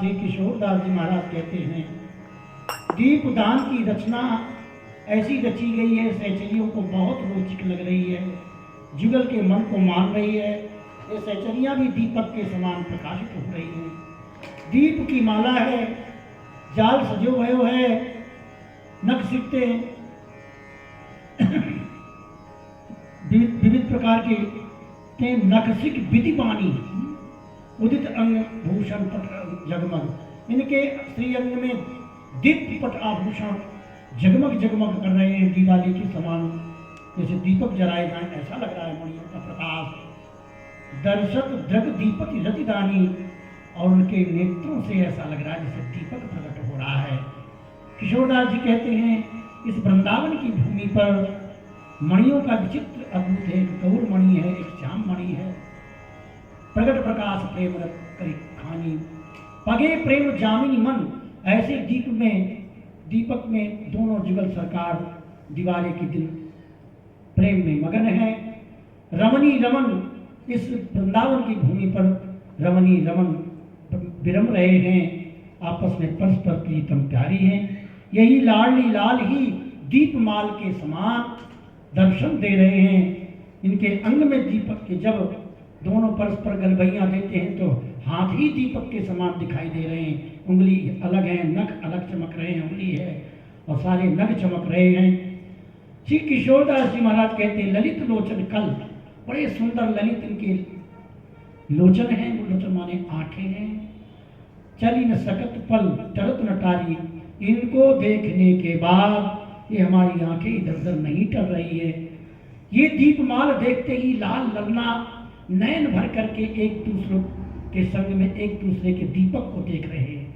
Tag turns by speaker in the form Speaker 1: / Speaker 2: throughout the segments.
Speaker 1: श्री किशोरदास जी महाराज कहते हैं, दीपदान की रचना ऐसी रची गई है, सहचरियों को बहुत रोचक लग रही है, जुगल के मन को मान रही है। ये सहचरियां भी दीपक के समान प्रकाशित हो रही हैं। दीप की माला है, जाल सजो भयो है, नख सिकते विविध प्रकार के नखसिक विधि बानी, उदित अंग भूषण पट जगमग। इनके श्री अंग में दीप्त पट आभूषण जगमग जगमग कर रहे हैं, दिवाली के समान, जैसे दीपक जलाए जाए ऐसा लग रहा है। मणियों का प्रकाश दर्शक द्रग दीपक रतिदानी, और उनके नेत्रों से ऐसा लग रहा है जैसे दीपक प्रकट हो रहा है। किशोरदास जी कहते हैं, इस वृंदावन की भूमि पर मणियों का विचित्र अद्भुत है। एक गौर मणि है, एक श्याम मणि है, प्रगट प्रकाश प्रेम करी खानी, पगे प्रेम जामिनी मन। ऐसे दीपक में दोनों जुगल सरकार दिवाली के दिन प्रेम में मगन है। रमणी रमन, इस वृंदावन की भूमि पर रमणी रमन विरम रहे हैं, आपस में परस्पर प्रीतम प्यारी हैं। यही लाडली लाल ही दीपमाल के समान दर्शन दे रहे हैं। इनके अंग में दीपक के जब दोनों परस्पर गलबैयां देते हैं तो हाथ ही दीपक के समान दिखाई दे रहे हैं। उंगली अलग है, नख अलग चमक रहे हैं, उंगली है और सारे नख चमक रहे हैं। श्री किशोरदास जी महाराज कहते हैं, ललित लोचन कल, बड़े सुंदर ललित इनके लोचन हैं, लोचन माने आंखें हैं। चली न सकत पल टरत न टारी, इनको देखने के बाद ये हमारी आंखें इधर उधर नहीं टल रही है। ये दीपमाल देखते ही लाल ललना नयन भर करके एक दूसरे के संग में एक दूसरे के दीपक को देख रहे हैं।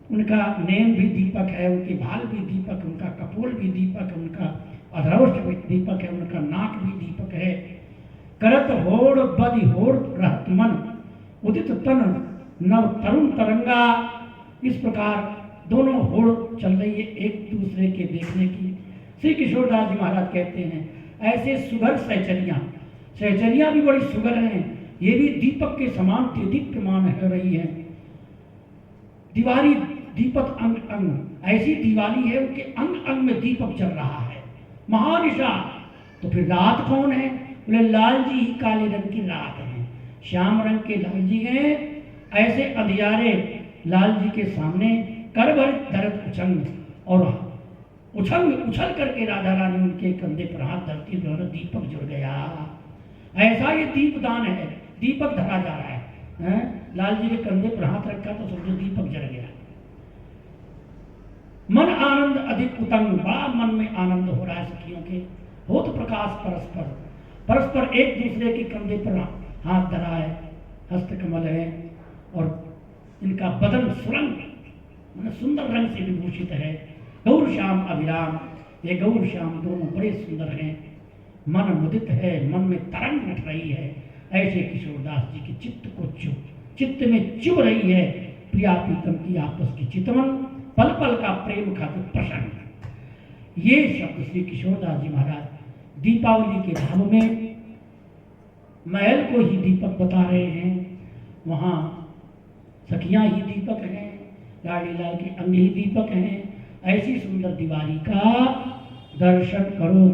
Speaker 1: उनका नयन भी दीपक है, उनके भाल भी दीपक, उनका कपोल भी दीपक, उनका अधरोष्ट भी दीपक है, उनका नाक भी दीपक है। करत होड़ बदि होड़ रहत मन, उदित तन नव तरुण तरंगा। इस प्रकार दोनों होड़ चल रही है एक दूसरे के देखने की। श्री किशोरदास जी महाराज कहते हैं, ऐसे सुगर सहचरियां भी बड़ी सुगर हैं, ये भी दीपक के समान दीप्यमान हो रही है। दिवाली दीपक अंग अंग, ऐसी दिवाली है उनके अंग अंग में दीपक चल रहा है। महानिशा, तो फिर रात कौन है? बोले लाल जी ही काले रंग की रात है, श्याम रंग के लाल जी हैं। ऐसे अंधियारे लाल जी के सामने कर भर धरत उछंग, और उछल करके राधा रानी उनके कंधे पर हाथ धरती, दोनों दीपक जुड़ गया। ऐसा ये दीपदान है, दीपक धरा जा रहा है। लाल जी के कंधे पर हाथ रखा तो समझो दीपक जल गया। मन आनंद अधिक उतंग, बड़ा मन में आनंद हो रहा है सखियों के। हो तो प्रकाश परस्पर एक दूसरे के कंधे पर हाथ धरा है, हस्तकमल है, और इनका बदन सुरंग सुंदर रंग से विभूषित है। गौर श्याम अभिराम, ये गौर श्याम दोनों बड़े सुंदर हैं। मन मुदित है, मन में तरंग उठ रही है। ऐसे किशोरदास जी के चित्त में चुभ रही है प्रिया प्रीतम की आपस की चितवन, पल पल का प्रेम खातिर प्रसन्न। ये शब्द श्री किशोरदास जी महाराज दीपावली के भाव में महल को ही दीपक बता रहे हैं। वहाँ सखियां ही दीपक हैं, लाडी लाल के अंग ही दीपक हैं। ऐसी सुंदर दिवाली का दर्शन करो,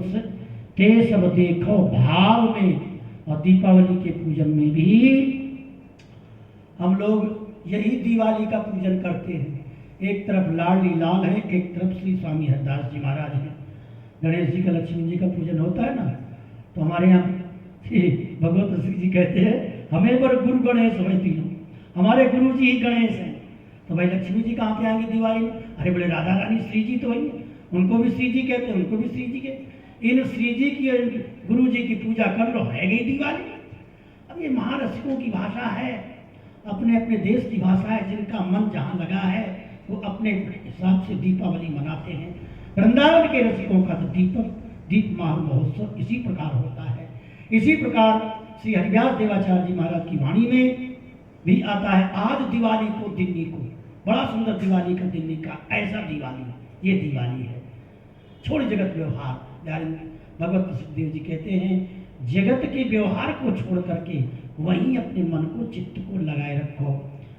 Speaker 1: ते सब देखो भाव में। और दीपावली के पूजन में भी हम लोग यही दिवाली का पूजन करते हैं। एक तरफ लाडली लाल है, एक तरफ श्री स्वामी हरदास जी महाराज हैं। गणेश जी का, लक्ष्मी जी का पूजन होता है ना, तो हमारे यहाँ भगवत श्री जी कहते हैं, हमें पर गुरु गणेश हुए तीनों, हमारे गुरु जी ही गणेश हैं। तो भाई लक्ष्मी जी कहाँ पे आएंगे दिवाली में? अरे बोले राधा रानी श्री जी तो वही है, उनको भी श्री जी कहते हैं, उनको भी श्री जी कहते। इन श्री जी की गुरु जी की पूजा कर लो, है गई दिवाली। अब ये महारसिकों की भाषा है, अपने अपने देश की भाषा है, जिनका मन जहाँ लगा है वो अपने हिसाब से दीपावली मनाते हैं। वृंदावन के रसिकों का तो दीप महोत्सव इसी प्रकार होता है। इसी प्रकार श्री हरिव्यास देवाचार्य जी महाराज की वाणी में भी आता है, आज दिवाली को दिल्ली को, बड़ा सुंदर दिवाली का दिल्ली का ऐसा दिवाली, ये दिवाली है। छोड़ जगत व्यवहार, भगवत सुखदेव जी कहते हैं, जगत के व्यवहार को छोड़ करके वहीं अपने मन को चित्त को लगाए रखो।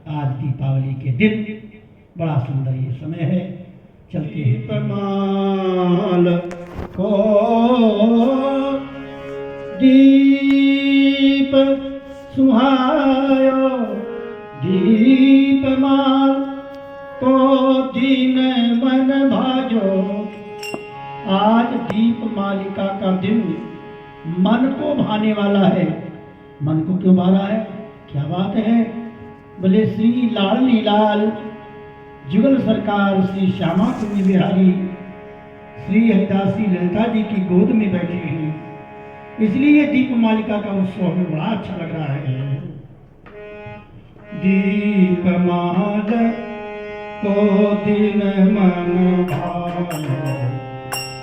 Speaker 1: आज दीपावली के दिन बड़ा सुंदर ये समय है। चलते हैं
Speaker 2: दीपमाल को दीप सुहायो, दीपमाल को दीन मन भाजो। आज दीप मालिका का दिन मन को भाने वाला है। मन को क्यों भा रहा है, क्या बात है? बोले श्री लाडली लाल जुगल सरकार श्री श्यामा कुंज बिहारी श्री हरिदासी ललिता जी की गोद में बैठे हैं, इसलिए दीप मालिका का उत्सव हमें बड़ा अच्छा लग रहा है। दीपमाल को दिन मन भायो,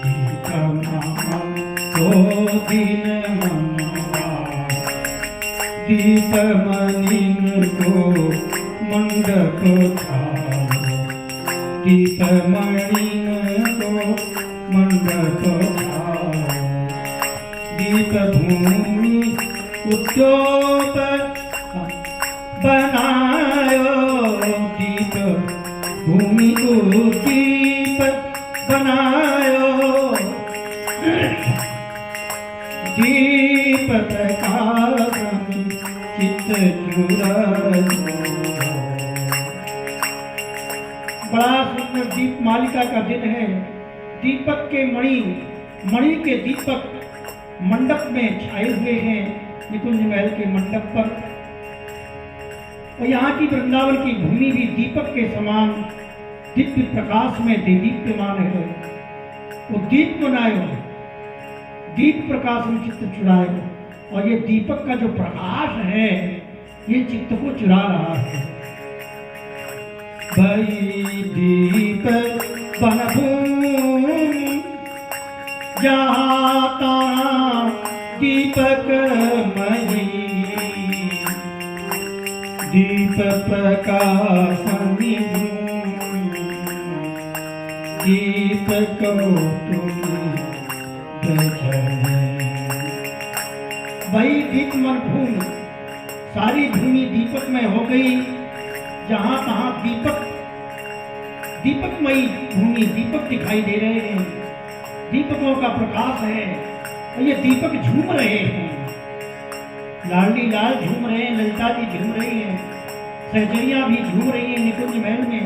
Speaker 2: दीपमाल को दिन मन भायो। दीप मलिन को मंडप छायो, दीप मलिन को मंडप छायो। दीप भूमि उद्योग बनायो, दीप भूमि उद्दीप बनायो। दीप प्रकाशन चित्त चुरायो। बड़ा सुंदर दीप मालिका का दिन है। दीपक के मणि के दीपक मंडप में छाए हुए हैं, निकुंज महल के मंडप पर। और यहाँ की वृंदावन की भूमि भी दीपक के समान दिव्य प्रकाश में दीप्यमान है। वो दीप बनायो, दीप प्रकाश में चित्त चुरायो। और ये दीपक का जो प्रकाश है ये चित्त को चुरा रहा है। भई दीप बनभूमि जहाँ तहाँ दीपक मही, दीप प्रकाशन दीप को वही दीप मन भूमि, सारी भूमि दीपक में हो गई। जहां तहां दीपकमयी भूमि, दीपक दिखाई दे रहे हैं, दीपकों का प्रकाश है। और ये दीपक झूम रहे हैं, लाडली लाल झूम रहे हैं, ललिता जी झूम रही हैं, सहचरियां भी झूम रही हैं निकुंज महल में।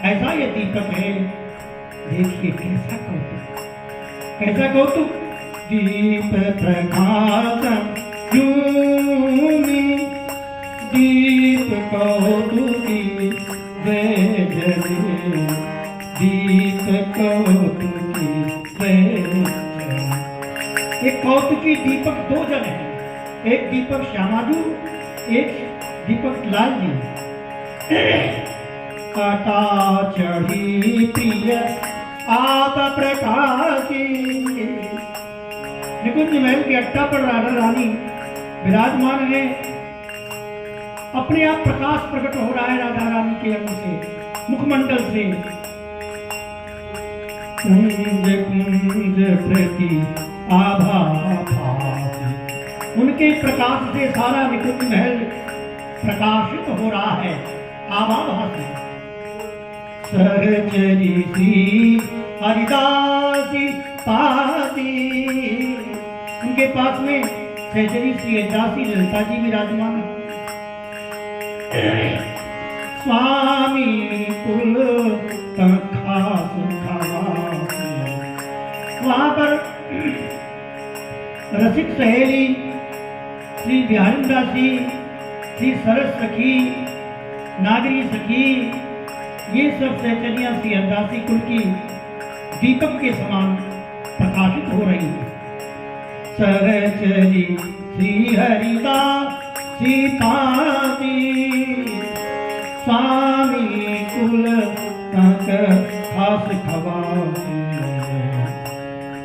Speaker 2: ऐसा ये दीपक है। देखिए कैसा कौतुक, कैसा कौतुक। दीप प्रकाशन झूमी, दीप कौतुकी वे जले, दीप कौतुकी वे जले। एक कौतुकी दीपक दो जन है, एक दीपक श्यामाजू, एक दीपक लाल जी। कटा चढ़ी प्रिय आप प्रकाशी, निकुंज महल के अट्टा पर राधा रानी विराजमान है। अपने आप प्रकाश प्रकट हो रहा है राधा रानी के अंग से, मुखमंडल से। कुंज कुंज प्रति आभा भाति, उनके प्रकाश से सारा निकुंज महल प्रकाशित हो रहा है, आभा भाति। सहचरी सी हरिदासी पाती, उनके पास में सहचरी श्री हरिदासी ललिता जी विराजमान है। स्वामी कुल खास खावासी, वहां पर रसिक सहेली श्री बिहारिंदासी, श्री सरस सखी, नागरी सखी, ये सब सहचरियां श्री हरिदासी कुल की दीपक के समान प्रकाशित हो रही है। सहचरी श्री हरिदासी पाती, स्वामी कुल खास खवासी।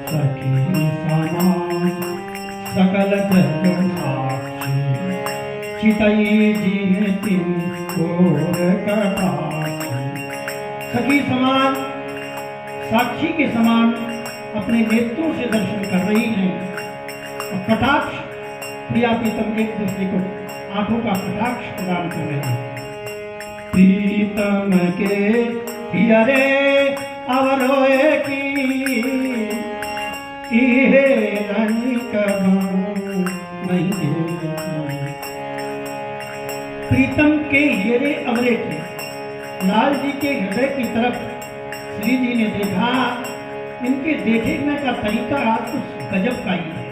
Speaker 2: सखी समान सकल जग साक्षी, चितई जिन तिन और कटाक्षी। सखी समान, साक्षी के समान अपने नेत्रों से दर्शन कर रही हैं। और कटाक्ष, प्रिया प्रीतम एक दूसरे को आंखों का कटाक्ष प्रदान कर रहे हैं। प्रीतम के हियरे अवरोए की इहे रंग नहीं। प्रीतम के हियरे अवरे की, लाल जी के हृदय की तरफ श्री जी ने देखा। इनके देखने का तरीका आज कुछ गजब का ही है।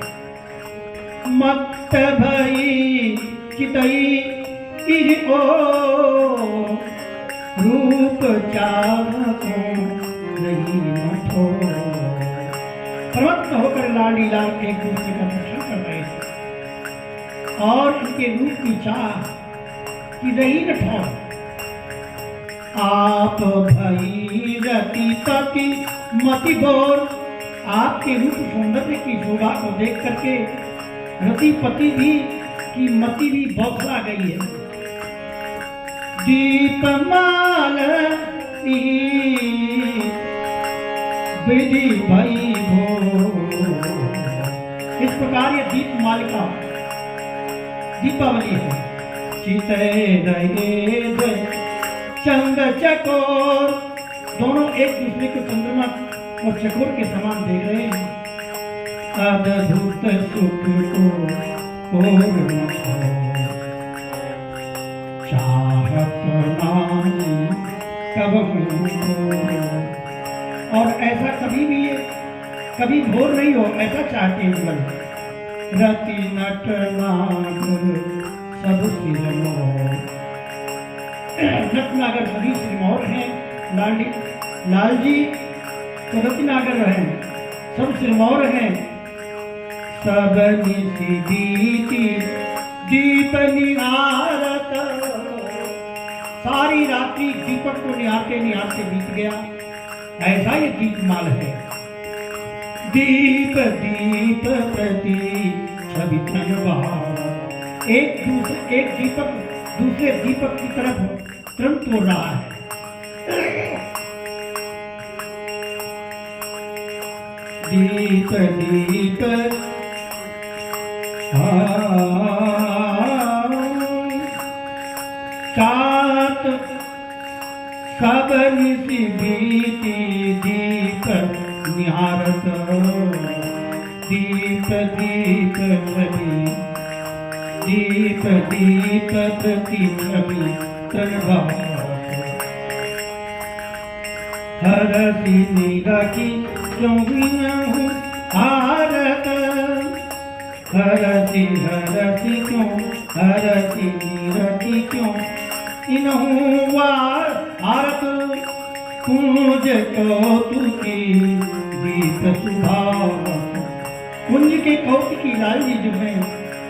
Speaker 2: मत भई चितई इह ओ रूप चाहको नहीं मठो। प्रमत्त होकर लाडी लाल एक दूसरे का दर्शन कर रहे थे और उनके रूप की चाह कि नहीं न ठोर। आप भई रति पति मति बोर, आपके रूप सौंदर्य की शोभा को देख करके रति पति भी की मति भी बौखला गई है। दीपमाल विधि भई भो, इस प्रकार ये दीपमालिका दीपावली है। चितै रहे चंद चकोर, दोनों एक दूसरे को चंद्रमा और चकोर के समान देख रहे हैं। अद्भुत सुख को चाहत नाई कबहू, और ऐसा कभी भी ये कभी भोर नहीं हो, ऐसा चाहते हैं जीवन। रति नट नागर सब सिरमौर, नटनागर सभी सिरमौर हैं। लाल जी तो रत्नागर हैं, सब सिरमौर हैं। सब निशि बीती दीप निहारत, सारी रात्रि दीपक को निहारते निहारते बीत गया। ऐसा ये दीपमाल है। दीप दीप प्रति छवि तनवार, एक दीपक दूसरे दीपक की तरफ त्रम तोड़ रहा है। दीप दीप सात सब निशि बीती दीप निहारत, दीप दीप छवि दीप दीप प्रति छवि तनवार। हरसी निराकी क्यों हूँ हारत, हरसी हरसी क्यों हरसी निराकी क्यों इन्हूं हारत। कुंज कौतुकी दीप सुभाव, कुंज के कौतुकी लाल जी जो है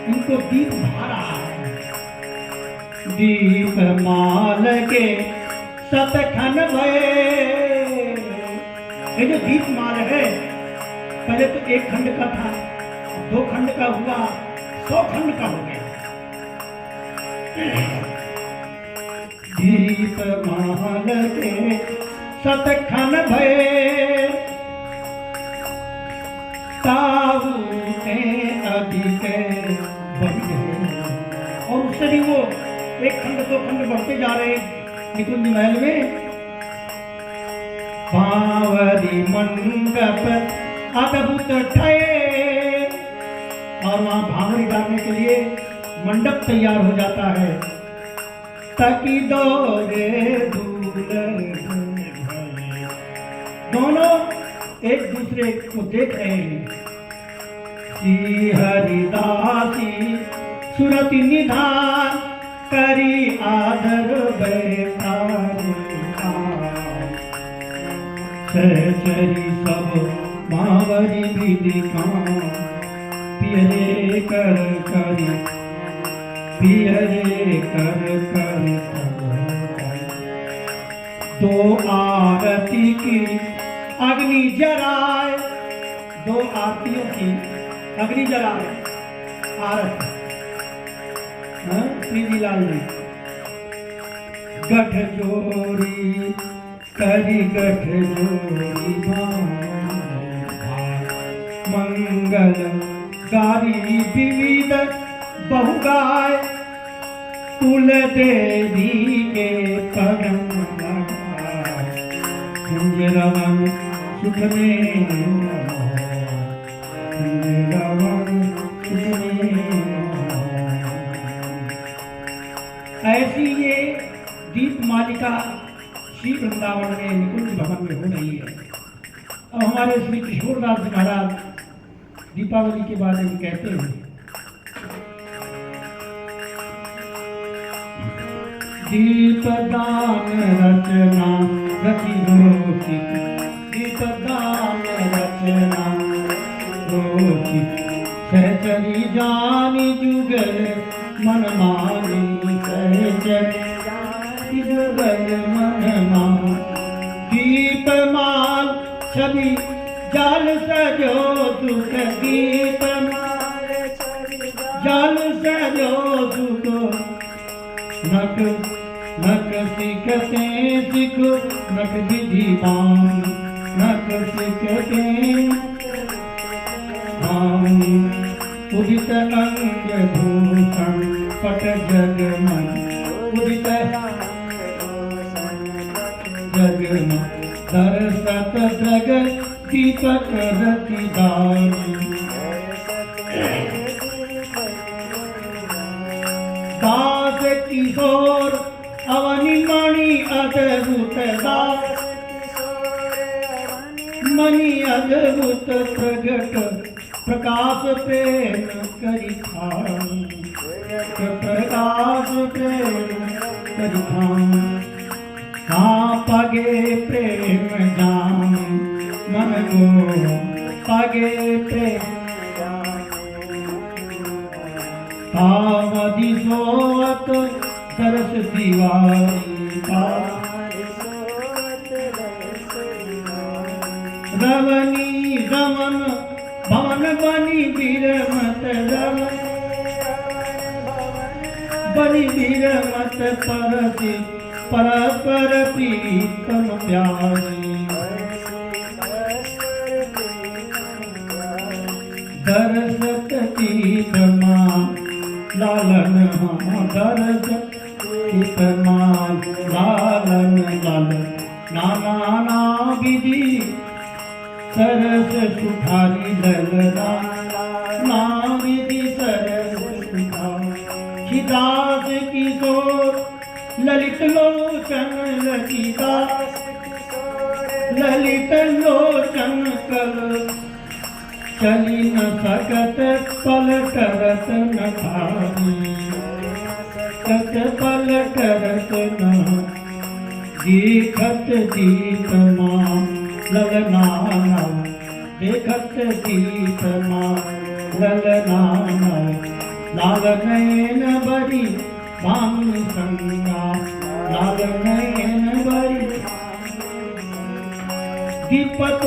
Speaker 2: इनको दीप भा रहा है। दीप माल के सतखन भये, ये जो दीप माल है पहले तो एक खंड का था, 2 खंड का हुआ, 100 खंड का हो गया। दीप माल के सतखन भये, ताऊ अधिक बढ़ गए। और उससे भी वो 1 खंड 2 खंड बढ़ते जा रहे निकुंज महल में। बावरी मंडप अद्भुत ठये, और वहां भावरी डालने के लिए मंडप तैयार हो जाता है। तकी दौरे दोनों एक दूसरे को देख रहे हैं। श्री हरिदासी सुरति निधान करी आदर बैठारी, सहचरी सब मावरी विधि पियरे कर करी पियरे कर करी। 2 आरती की अग्नि जराए, 2 आरतियों की अग्नि जलाए आरती। श्री जी लाल जी गठ जोड़ी करी गठ जोड़ी मंगल गारी विविध बहु गाय। कुल देवी के पदम लगा कुंज रवन सुख में कुंज रवन सुख में। ऐसी ये दीप मालिका श्री वृंदावन में निकुंज भवन में हो रही है। अब हमारे श्री किशोरदास जी महाराज दीपावली के बारे में कहते हैं, दीपदान रचना रचि रोचित, दीपदान रचना रोचित, सहचरी जानी जुगल मन मानी, सहचरी जुगल मन मानी। दीपमाल छवि जाल सजो सुख, दीपमाल जाल सजो सुख, नक नक सिखते सिख नक विधिवान, नक सिखते उदित अंग भूषण पट जगमन, उदित जगमन दरसत जग दीपक रतिदान। दास किशोर अवनि मणि अद्भुत, दास मणि अद्भुत प्रगट प्रकाश प्रेम करि खान, प्रकाश प्रेम करि खान। हाँ पगे प्रेम जान मन को, पगे प्रेम पावदी सोवत तरस दीवारी, रवनी रमन भवन बनी विरमत, बनी विरमत परसी परस्पर प्रीतम प्यारी। दरसत चितमा लालन दरसत चितमा लालन लालन, नाना ना विधि सरस सुधारी ललना, ना विधि सरस सुधारी। दास किशोर ललित लोचन ललिता, ललित लोचन कल चली न सकत पल करत न भारी, कत पल करत न। देखत दीपमा ललना, देखत दीपमा ललना, लाल नयन बरी भानु संगा, लाल नयन बरी। दीपक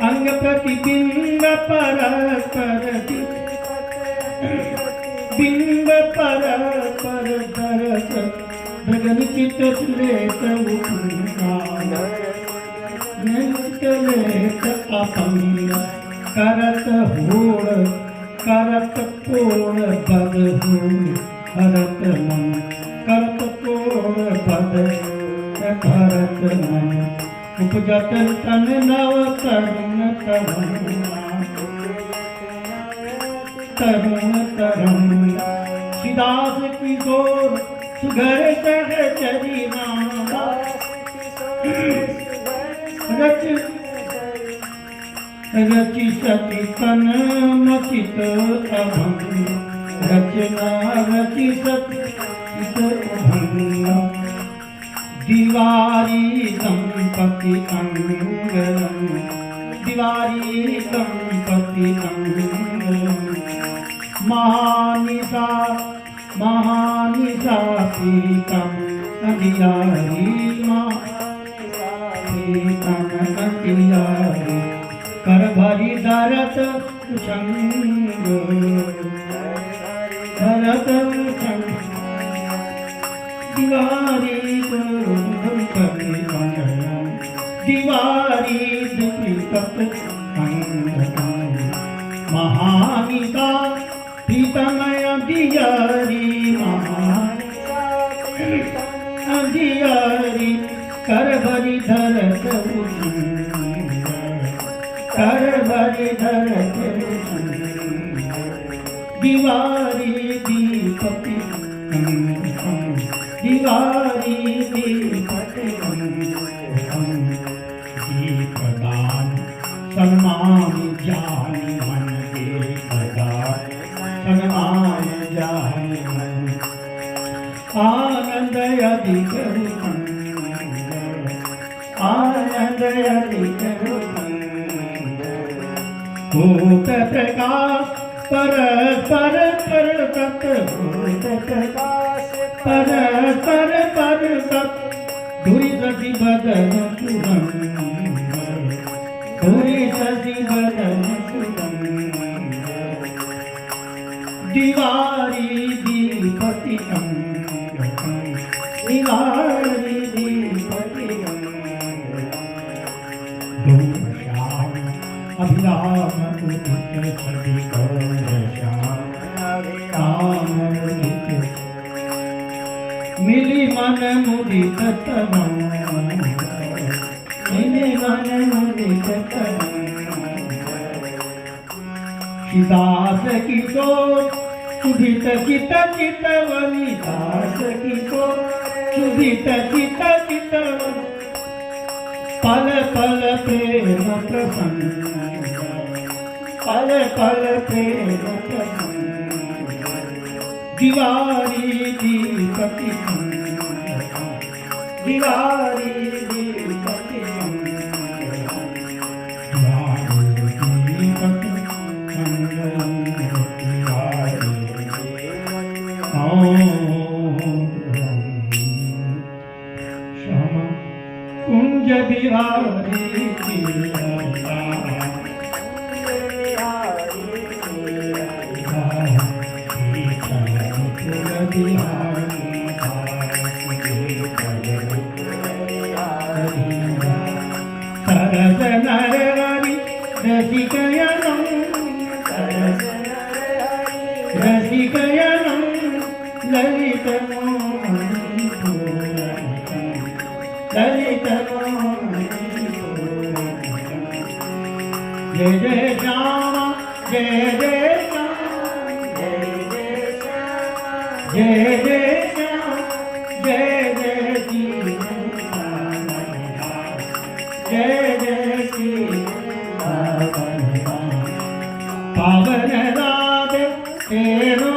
Speaker 2: अंग प्रतिबिंब परस्पर, बिंब परस्पर दरस गगन चित लेत लेत अपंग, करत होड़ करत कोण पद भरत मन, करत कोण पद भरत मन। उपजत तन नव तरुण तरुण तरुण। दास किशोर सुघर सहचरी नाम, रचि सति तन मचित अभंग, रचना रचि सति अभंग। दीवारी दंपति अंगलम, दीवारी दंपति अंगलम। महानिशा महानिशा पीतम अंधियारी, पीतम अंधियारी। कर भरी दरत कुशंग, दरत कुशंग। दीवारी दंपति अंगलम, दीवारी दंपति अंगलम। महानिशा प्रीतमय दियारी, महानिशा कर भरी धरत कर भरी धरत दीवारी दीपति दीवारी दीपति दीपदान सन्मान जानी मन दीपदान सन्मान जानी मन आनंद अधिक आनंद अधिक भूत प्रकाश परस्पर परतत भूत प्रकाश परस्पर परतत धुरी ससी बदन सुगम धुरी ससी बदन सुगम दीवारी दीपति दीवारी दीपति श्याम अभिराम उदित छवि श्याम उदित मिली मन मुदित तनम मिली मन मुदित तनम दास किशोर सुधित चित चितवनी दास किशोर सुधित चित चितवनी पल पल प्रेम प्रसन्न पल पल प्रेम प्रसन्न दीवारी दीपति दीवारी दीपति श्यामा कुंज बिहारी सरस नरहरि रसिकयनं रसिकयनं ललित ललित जय जय श्याम जय जय श्याम जय जय श्याम जय जय श्री जय जय श्री पावन राधे तेरो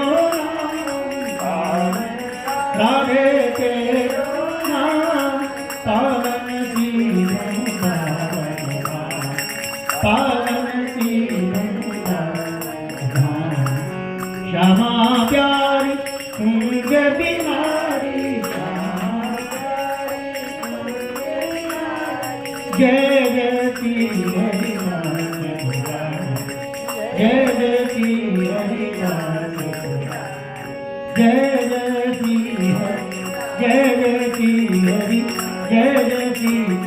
Speaker 2: नाम राधे तेरो नाम पावन जीवन पावन जीवन श्यामा प्यारी कुंज बिहारी जय जय श्री हरि जय जय श्री हरि जय जय श्री हरि जय जय श्री हरि जय जय श्री